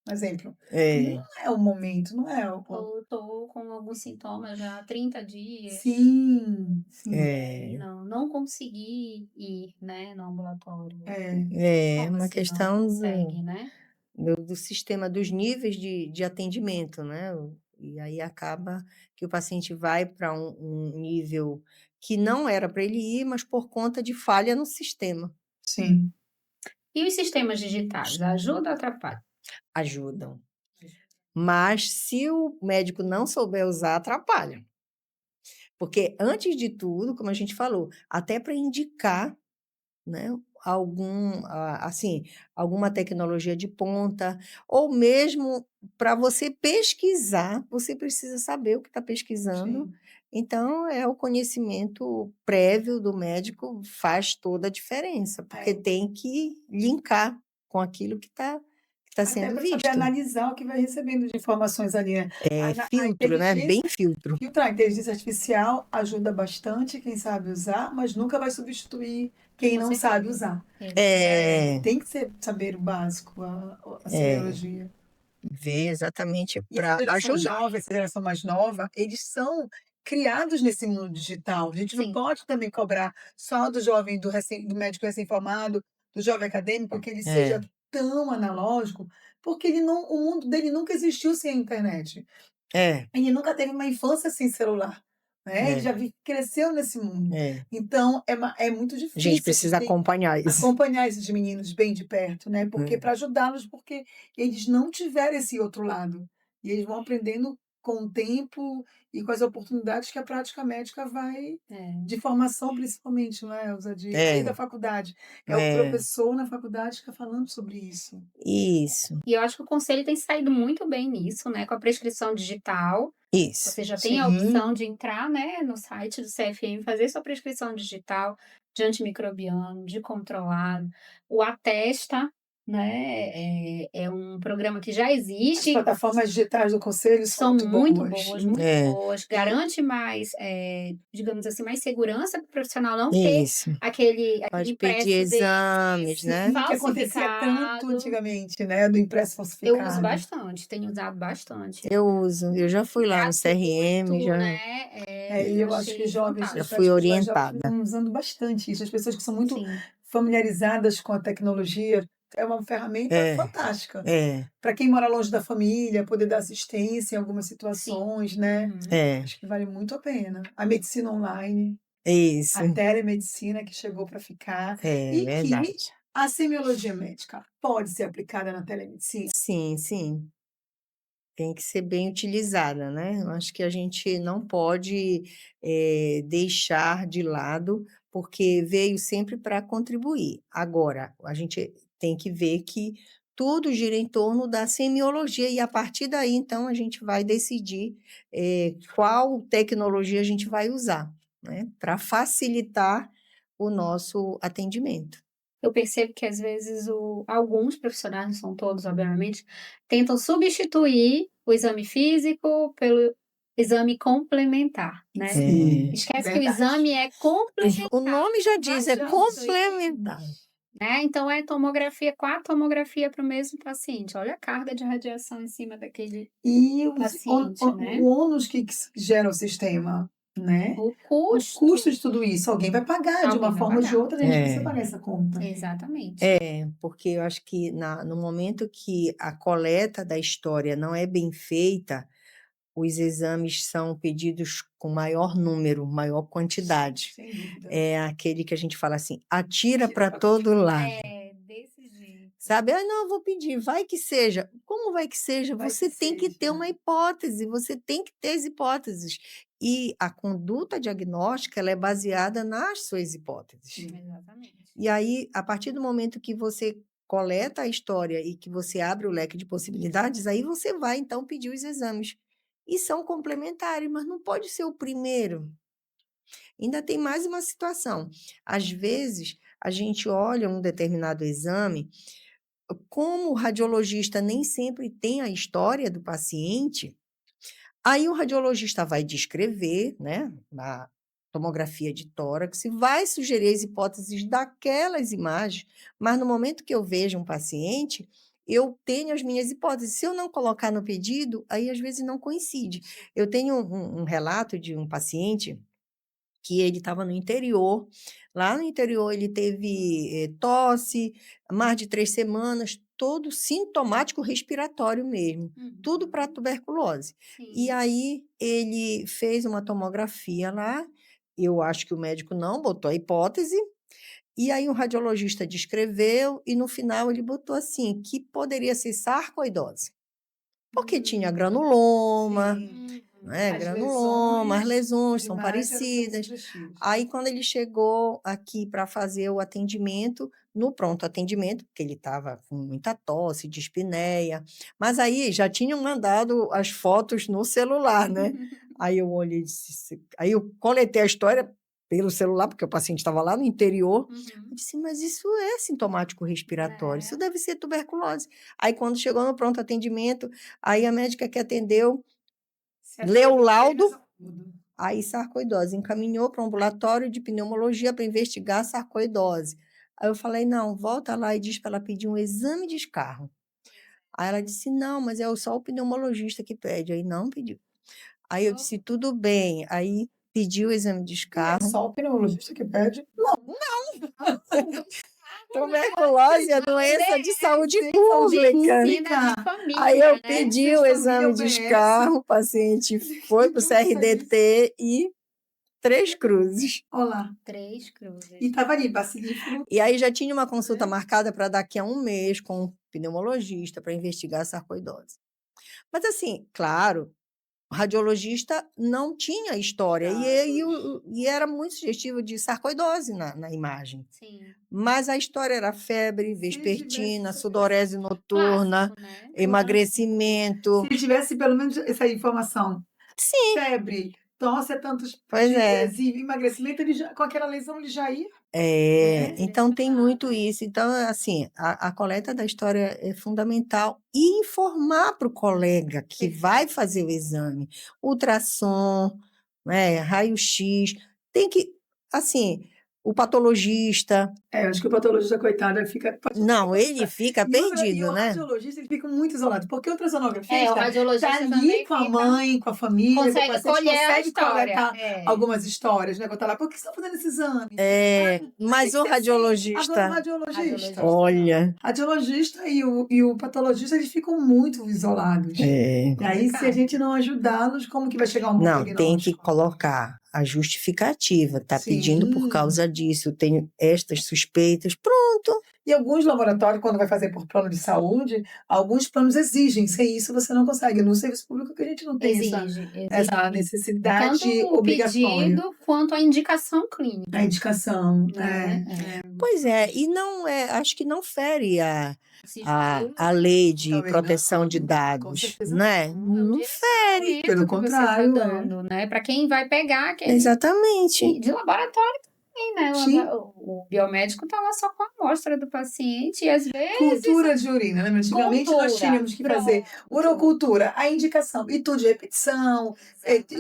Um exemplo. Não é, é o momento, não é o Ou tô com alguns sintomas já há 30 dias sim, sim. e aí é, não consegui ir, né, no ambulatório. É, é Como uma assim não questão consegue, né? do sistema, dos níveis de atendimento, né, e aí acaba que o paciente vai para um nível que não era para ele ir, mas por conta de falha no sistema. sim. E os sistemas digitais, ajuda ou atrapalha? Ajudam. Mas se o médico não souber usar, atrapalha. Porque antes de tudo, como a gente falou, até para indicar, né, assim, alguma tecnologia de ponta, ou mesmo para você pesquisar, você precisa saber o que está pesquisando. Sim. Então, o conhecimento prévio do médico faz toda a diferença, porque É. tem que linkar com aquilo que está Até sendo para saber visto. analisar o que vai recebendo de informações ali, né. É A filtro, né? Bem filtro. filtrar, a inteligência artificial ajuda bastante quem sabe usar, mas nunca vai substituir quem Com não certeza. sabe usar. É, Tem que saber o básico, a é, semiologia. ver exatamente E a para geração ajudar. jovem, essa geração mais nova, eles são criados nesse mundo digital. A gente não Sim. pode também cobrar só do jovem, do médico recém-formado, do jovem acadêmico, que ele É, seja tão analógico, porque o mundo dele nunca existiu sem a internet. é, Ele nunca teve uma infância sem celular, né? Ele é, já cresceu nesse mundo. é. Então, é muito A gente difícil a gente precisa ter acompanhar isso. acompanhar esses meninos bem de perto, né, porque É, para ajudá-los, porque eles não tiveram esse outro lado. E eles vão aprendendo com o tempo e com as oportunidades que a prática médica vai É. de formação principalmente, não é, Elza? Além da é, faculdade. É o é, professor na faculdade que está falando sobre isso. isso, E eu acho que o conselho tem saído muito bem nisso, né, com a prescrição digital. isso. Você já tem a Sim. opção de entrar, né, no site do CFM, fazer sua prescrição digital de antimicrobiano, de controlado. O Atesta, né, é um programa que já As existe, plataformas digitais do conselho são são muito muito boas. boas, muito É, boas. E Garante mais, digamos assim, mais segurança para o profissional não ter isso. aquele Pode impresso pedir exames, sim, né? que acontecia tanto falsificado. antigamente, né, do impresso Eu uso falsificado. bastante, tenho usado bastante. Eu já fui lá no CRM, Gratuito, já, né, E e eu acho que achei os jovens, já os fantástico. fui médicos mais jovens orientada. estão usando bastante isso. As pessoas que são muito Sim, familiarizadas com a tecnologia, é uma ferramenta É, fantástica. é, Para quem mora longe da família, poder dar assistência em algumas sim. situações, né? Uhum. é, Acho que vale muito a pena. A medicina online, isso, a telemedicina que chegou para ficar é e que verdade. a semiologia médica pode ser aplicada na telemedicina. Sim, sim. Tem que ser bem utilizada, né? Eu acho que a gente não pode deixar de lado, porque veio sempre para contribuir. Agora, a gente tem que ver que tudo gira em torno da semiologia, e a partir daí, então, a gente vai decidir qual tecnologia a gente vai usar, né? Para facilitar o nosso atendimento. Eu percebo que às vezes alguns profissionais, não são todos, obviamente, tentam substituir o exame físico pelo exame complementar, né? Sim, Esquece que o verdade. exame é complementar, O nome já diz, é Já complementar. né? Então é tomografia, 4 tomografia para o mesmo paciente. Olha a carga de radiação em cima daquele E paciente, né? o ônus que gera o sistema, né? O O custo, custo de tudo isso, alguém vai pagar, de alguém uma vai forma ou de pagar. outra, a gente precisa pagar essa conta. Exatamente. Porque eu acho que no momento que a coleta da história não é bem feita, os exames são pedidos com maior número, maior quantidade. Sem dúvida. É aquele que a gente fala assim, atira Atira para pra todo lado. É, desse jeito. Sabe? Ah, não, eu vou pedir, vai que seja. Como vai que seja? Vai Você que tem que ter seja. uma hipótese, você tem que ter as hipóteses. E a conduta diagnóstica, ela é baseada nas suas hipóteses. Sim. Exatamente. E aí, a partir do momento que você coleta a história e que você abre o leque de possibilidades, aí você vai, então, pedir os exames. E são complementares, mas não pode ser o primeiro. Ainda tem mais uma situação. Às vezes, a gente olha um determinado exame, como o radiologista nem sempre tem a história do paciente, aí o radiologista vai descrever, né, a tomografia de tórax, e vai sugerir as hipóteses daquelas imagens, mas no momento que eu vejo um paciente, eu tenho as minhas hipóteses. Se eu não colocar no pedido, aí às vezes não coincide. Eu tenho um relato de um paciente que ele estava no interior. Lá no interior ele teve tosse, mais de 3 semanas, todo sintomático respiratório mesmo, tudo para tuberculose. E Sim. aí ele fez uma tomografia lá, eu acho que o médico não botou a hipótese, e aí o radiologista descreveu, e no final ele botou assim, que poderia ser sarcoidose, porque tinha granuloma, Sim. né, As granuloma, as lesões de são imagem eram bem parecidas. sugestivas. Aí, quando ele chegou aqui para fazer o atendimento, no pronto atendimento, porque ele estava com muita tosse, dispneia, mas aí já tinham mandado as fotos no celular, né? Aí eu olhei e disse, aí eu coletei a história pelo celular, porque o paciente estava lá no interior. Uhum. Eu disse, mas isso é sintomático respiratório, isso É. deve ser tuberculose. Aí quando chegou no pronto atendimento, aí a médica que atendeu leu o laudo, aí sarcoidose, encaminhou para o ambulatório de pneumologia para investigar a sarcoidose. Aí eu falei, não, volta lá e diz para ela pedir um exame de escarro. Aí ela disse, não, mas é só o pneumologista que pede. Aí não pediu. Aí eu disse, tudo bem. Aí pediu o exame de É escarro. só o pneumologista que pede? Tuberculose é doença de saúde Sim, pública. Medicina de família, Aí eu né? pedi Medicina o de exame de família, escarro, o paciente foi para o CRDT e 3 cruzes. Olá. 3 cruzes. E estava ali, bacilífero. E aí já tinha uma consulta marcada para daqui a 1 mês com um pneumologista para investigar a sarcoidose. Mas assim, claro, o radiologista não tinha história e era muito sugestivo de sarcoidose na imagem. Sim. Mas a história era febre, vespertina, sudorese noturna, Clássico, né? emagrecimento. Se ele tivesse pelo menos essa informação, Sim, febre, tosse há tantos pois é. dias e emagrecimento, ele já, com aquela lesão ele já ia. Então tem muito isso. Então, assim, a coleta da história é fundamental e informar para o colega que vai fazer o exame, ultrassom, né, raio-x, tem que, assim, o patologista. Eu acho que o patologista, coitado, ele fica. Não, ele fica E o perdido, né? radiologista, ele fica muito isolado, porque o É, o ultrassonografista radiologista está ali também com a fica... mãe, com a família, com o Consegue paciente, colher a consegue história. coletar algumas histórias, né? Botar lá, por que você está fazendo esse exame? Mas Tem o que ser assim. Agora, o radiologista, radiologista. olha, Radiologista e o patologista, eles ficam muito isolados. E aí, se a gente não ajudá-los, como que vai chegar um bom não, tem que diagnóstico? colocar a justificativa, tá pedindo por Sim. causa disso, tenho estas suspeitas, pronto. E alguns laboratórios, quando vai fazer por plano de saúde, alguns planos exigem. Sem isso, você não consegue. No serviço público que a gente não tem essa necessidade Tanto o obrigatória. pedido quanto a indicação clínica. A indicação, né? Pois é, e não é, acho que não fere a Sigilo, lei de Talvez proteção não. de Com dados, certeza né? é um Não fere. direcionamento Pelo que você contrário, tá dando, né? Para quem vai pegar aquele Exatamente. de laboratório também, né? Sim. O biomédico tá lá só com a amostra do paciente e às vezes Cultura de urina, lembra? Antigamente nós Cultura. tínhamos que fazer urocultura, a indicação, e tudo de repetição,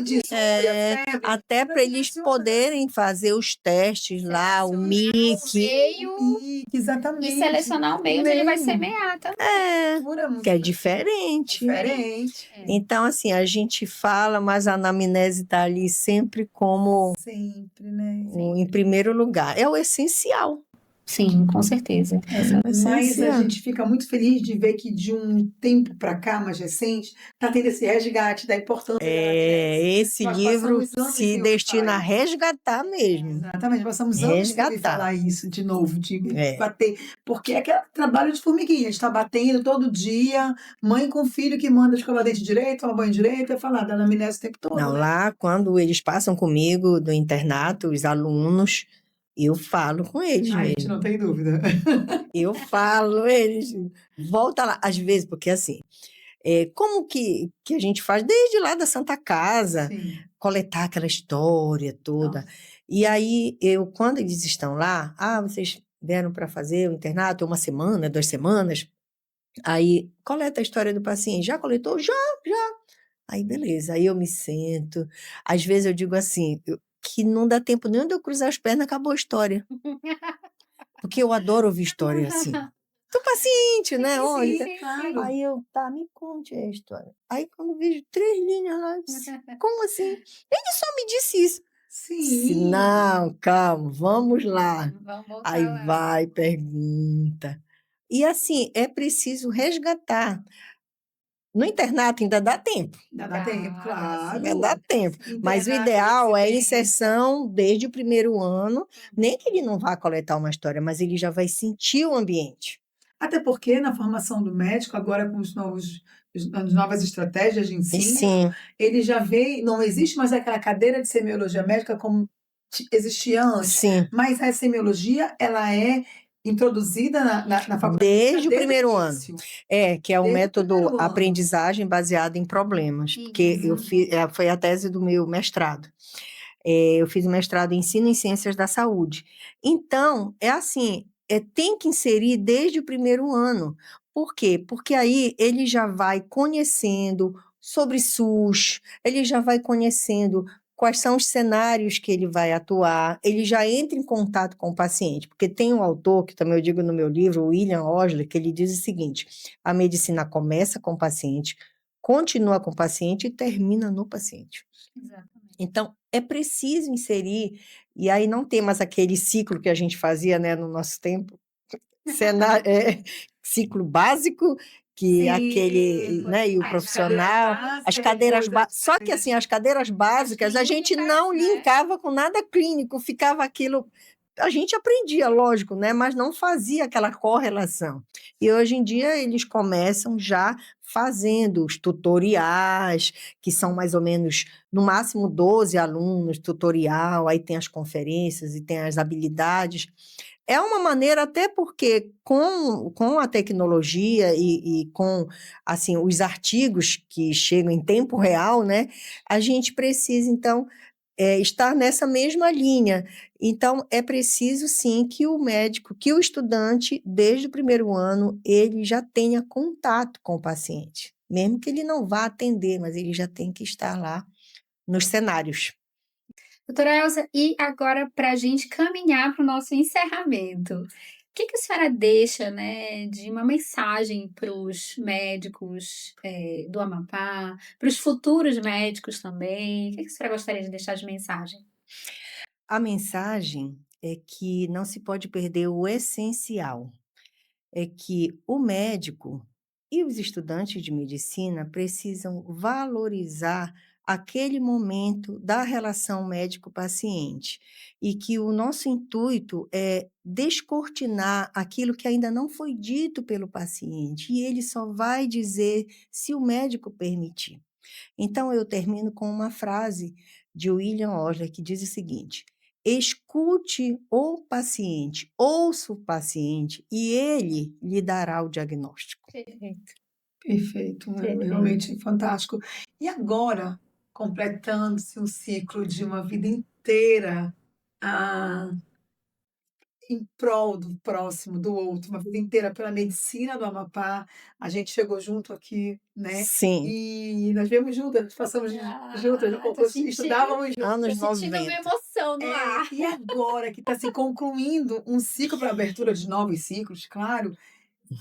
de febre. Até para eles poderem fazer os testes lá, o MIC, Exatamente. e selecionar o meio onde ele vai semear também. Cultura muito que é diferente. diferente. Então, assim, a gente fala, mas a anamnese está ali sempre como Sempre, né? em primeiro lugar. É o essencial. Sim, com certeza. Mas a Essencial. gente fica muito feliz de ver que de um tempo para cá, mais recente, está tendo esse resgate da importância da anamnese. Esse Nós livro passamos anos se sem destina a ouvir resgatar mesmo. Exatamente, passamos anos sem ouvir falar isso de novo, de bater. Porque é aquele trabalho de formiguinha, a gente está batendo todo dia, mãe com filho que manda escovar dente direito, tomar banho direito, é falar da anamnese o tempo todo. Não, né? lá quando eles passam comigo do internato, os alunos, eu falo com eles A gente mesmo. não tem dúvida. Eu falo, eles volta lá, às vezes, porque assim, como que a gente faz desde lá da Santa Casa, Sim. coletar aquela história toda. Nossa. E aí, quando eles estão lá, vocês vieram para fazer o internato 1 semana, 2 semanas, aí coleta a história do paciente. Já coletou? Já. Aí, beleza, aí eu me sento. Às vezes eu digo assim, que não dá tempo nem de eu cruzar as pernas, acabou a história. Porque eu adoro ouvir história assim. Do paciente, né? Olha. Claro. Aí eu, me conte a história. Aí quando eu vejo 3 linhas lá, eu disse, como assim? Ele só me disse isso. Disse, Sim. não, calma, vamos lá. Vamos voltar Aí lá. vai, pergunta. E assim, é preciso resgatar. No internato ainda dá tempo. Ainda dá tempo, claro. Ainda dá tempo. Mas o Internato, ideal é a residência. inserção desde o primeiro ano. Nem que ele não vá coletar uma história, mas ele já vai sentir o ambiente. Até porque na formação do médico, agora com as novas estratégias de E ensino, sim, ele já vê, não existe mais aquela cadeira de semiologia médica como existia antes, sim. mas a semiologia, ela é introduzida na faculdade Desde o desde o primeiro ano. início. Que é o Desde o método primeiro ano. aprendizagem baseada em problemas, porque eu fiz, foi a tese do meu mestrado. Eu fiz o mestrado em Ensino em Ciências da Saúde. Então, é assim, tem que inserir desde o primeiro ano. Por quê? Porque aí ele já vai conhecendo sobre SUS, ele já vai conhecendo quais são os cenários que ele vai atuar, ele já entra em contato com o paciente, porque tem um autor, que também eu digo no meu livro, o William Osler, que ele diz o seguinte: a medicina começa com o paciente, continua com o paciente e termina no paciente. Exatamente. Então, é preciso inserir, e aí não tem mais aquele ciclo que a gente fazia, né, no nosso tempo, ciclo básico, que aquele, né, e o profissional, as cadeiras básicas. Só que assim, as cadeiras básicas, a gente não linkava com nada clínico, ficava aquilo. A gente aprendia, lógico, né, mas não fazia aquela correlação. E hoje em dia eles começam já fazendo os tutoriais, que são mais ou menos, no máximo 12 alunos, tutorial, aí tem as conferências e tem as habilidades. É uma maneira, até porque com a tecnologia e com assim, os artigos que chegam em tempo real, né, a gente precisa, então, estar nessa mesma linha. Então, é preciso, sim, que o médico, que o estudante, desde o primeiro ano, ele já tenha contato com o paciente. Mesmo que ele não vá atender, mas ele já tem que estar lá nos cenários. Doutora Elza, e agora para a gente caminhar para o nosso encerramento, o que a senhora deixa, né, de uma mensagem para os médicos do Amapá, para os futuros médicos também? O que a senhora gostaria de deixar de mensagem? A mensagem é que não se pode perder o essencial, é que o médico e os estudantes de medicina precisam valorizar aquele momento da relação médico-paciente e que o nosso intuito é descortinar aquilo que ainda não foi dito pelo paciente e ele só vai dizer se o médico permitir. Então, eu termino com uma frase de William Osler que diz o seguinte: escute o paciente, ouça o paciente e ele lhe dará o diagnóstico. Perfeito. Perfeito, realmente fantástico. E agora, completando-se um ciclo de uma vida inteira em prol do próximo, do outro, uma vida inteira pela medicina do Amapá, a gente chegou junto aqui, né? Sim. E nós viemos juntas, passamos juntas, estudávamos juntas. Anos Tô sentindo uma 90. emoção no ar. E agora que está se concluindo um ciclo para abertura de novos ciclos, claro,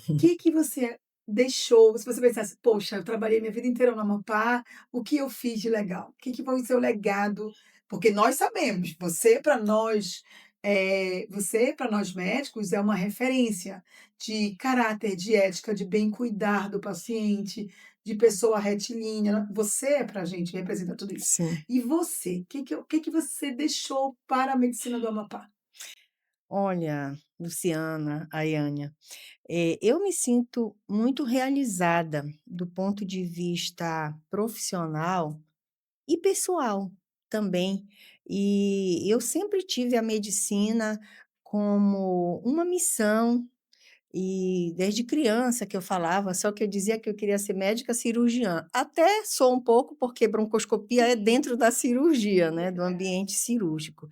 o que você deixou, se você pensasse, poxa, eu trabalhei minha vida inteira no Amapá, o que eu fiz de legal? O que foi o seu legado? Porque nós sabemos, você para nós médicos é uma referência de caráter, de ética, de bem cuidar do paciente, de pessoa retilínea. Você para a gente representa tudo isso. Sim. E você, o que você deixou para a medicina do Amapá? Olha, Luciana, Ayânia, eu me sinto muito realizada do ponto de vista profissional e pessoal também. E eu sempre tive a medicina como uma missão, e desde criança que eu falava, só que eu dizia que eu queria ser médica cirurgiã. Até sou um pouco, porque broncoscopia é dentro da cirurgia, né, do ambiente cirúrgico.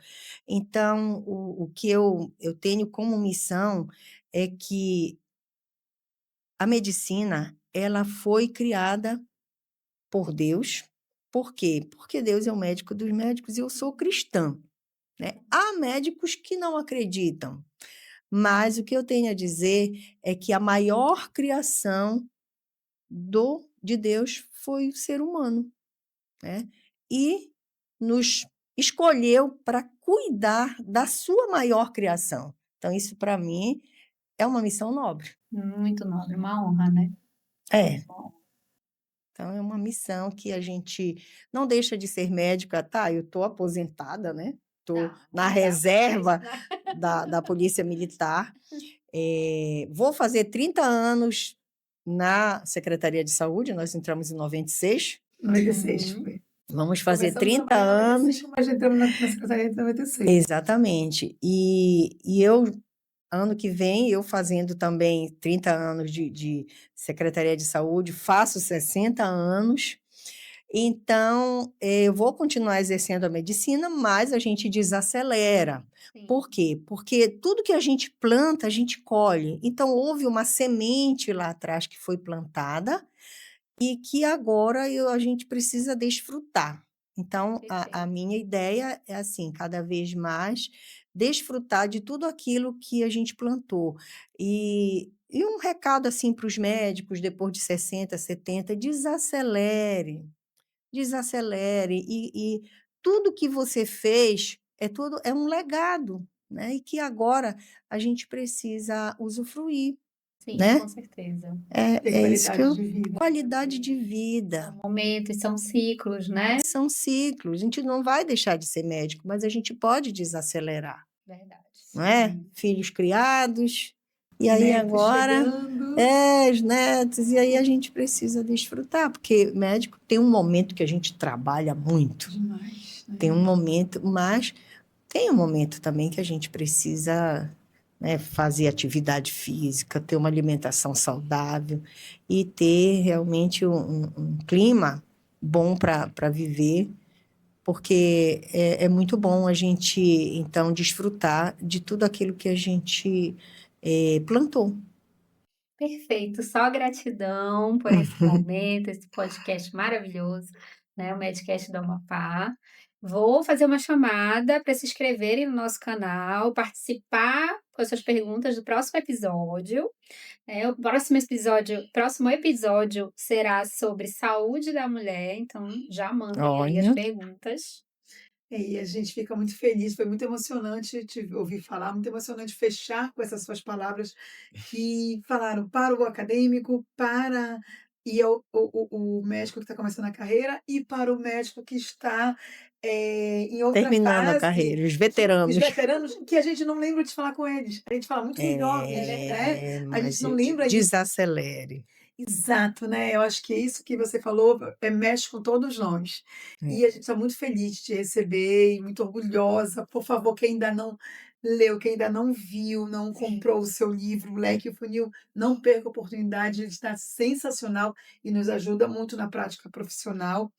Então, o que eu tenho como missão é que a medicina, ela foi criada por Deus. Por quê? Porque Deus é o médico dos médicos e eu sou cristã, né? Há médicos que não acreditam, mas o que eu tenho a dizer é que a maior criação de Deus foi o ser humano, né? E nos escolheu para cuidar da sua maior criação. Então, isso para mim é uma missão nobre. Muito nobre, uma honra, né? É. Então, é uma missão que a gente não deixa de ser médica, tá? Eu estou aposentada, né? Estou na reserva da Polícia Militar. Vou fazer 30 anos na Secretaria de Saúde, nós entramos em 96. 96 foi. Vamos fazer Começamos 30 anos. Mas entramos na Secretaria de 96. Exatamente. E eu ano que vem, eu fazendo também 30 anos de Secretaria de Saúde, faço 60 anos. Então, eu vou continuar exercendo a medicina, mas a gente desacelera. Por Sim, quê? Porque tudo que a gente planta, a gente colhe. Então, houve uma semente lá atrás que foi plantada e que agora a gente precisa desfrutar. Então, a perfeito. minha ideia é assim, cada vez mais desfrutar de tudo aquilo que a gente plantou. E um recado assim para os médicos, depois de 60, 70, desacelere, desacelere. E tudo que você fez é um legado, né? E que agora a gente precisa usufruir, Sim, com né? certeza. Ter É isso que qualidade eu de vida. qualidade de São vida. momentos, são ciclos, né? São ciclos, a gente não vai deixar de ser médico, mas a gente pode desacelerar, Verdade. não é? Sim. Filhos criados, e aí Netos agora chegando. os netos, e aí a gente precisa desfrutar, porque médico tem um momento que a gente trabalha muito, Demais, tem né? um momento, mas tem um momento também que a gente precisa, né, fazer atividade física, ter uma alimentação saudável e ter realmente um clima bom para viver, porque é muito bom a gente, então, desfrutar de tudo aquilo que a gente plantou. Perfeito, só gratidão por esse momento, esse podcast maravilhoso, né, o Medcast do Amapá. Vou fazer uma chamada para se inscreverem no nosso canal, participar com as suas perguntas do próximo episódio. O próximo episódio será sobre saúde da mulher, então já mandem aí as Olha, perguntas. E a gente fica muito feliz, foi muito emocionante te ouvir falar, muito emocionante fechar com essas suas palavras que falaram para o acadêmico, para o médico que está começando a carreira e para o médico que está em outra terminando a fase, carreira, os os veteranos. veteranos, que a gente não lembra de falar com eles. A gente fala muito com os É jovens, né? verdade. É, A gente mas não lembra de desacelere. exato, né, eu acho que isso que você falou, mexe com todos nós. E a É. gente está muito feliz de te receber e muito orgulhosa. Por favor, quem ainda não leu, quem ainda não viu, não comprou o seu livro, O Leque e o Funil, não perca a oportunidade, ele está sensacional e nos ajuda muito na prática profissional.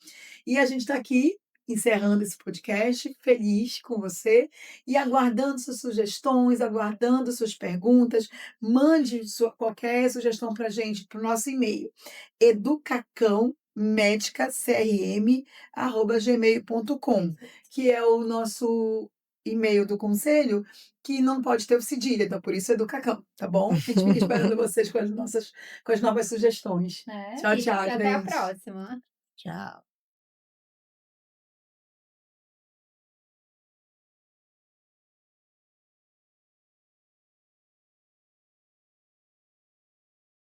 E a gente está aqui encerrando esse podcast, feliz com você e aguardando suas sugestões, aguardando suas perguntas. Mande qualquer sugestão para a gente, para o nosso e-mail, educacãomedicacrm@gmail.com, que é o nosso e-mail do conselho, que não pode ter o cedilha, então por isso é Educacão, tá bom? A gente fica esperando vocês com as novas sugestões. É, Tchau, e tchau, até a gente. próxima. Tchau.